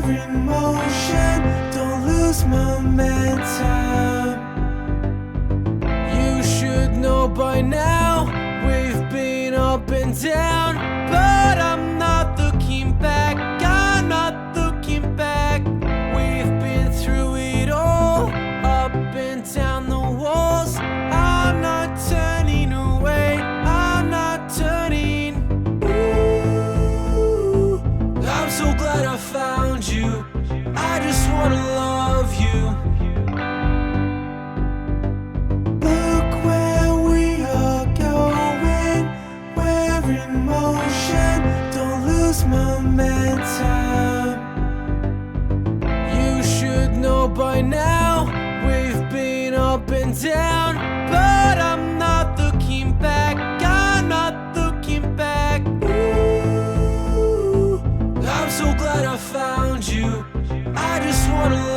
every motion, don't lose momentum. You should know by now, we've been up and down, but I'm not looking back, I'm not looking back. We've been through it all, up and down the walls. I'm not turning away, I'm not turning. Ooh, I'm so glad I found you, I just wanna love you. Look where we are going, we're in motion, don't lose momentum. You should know by now, we've been up and down, but I'm not looking back, I'm not looking back. Ooh, I'm so glad I found you, I just wanna love you.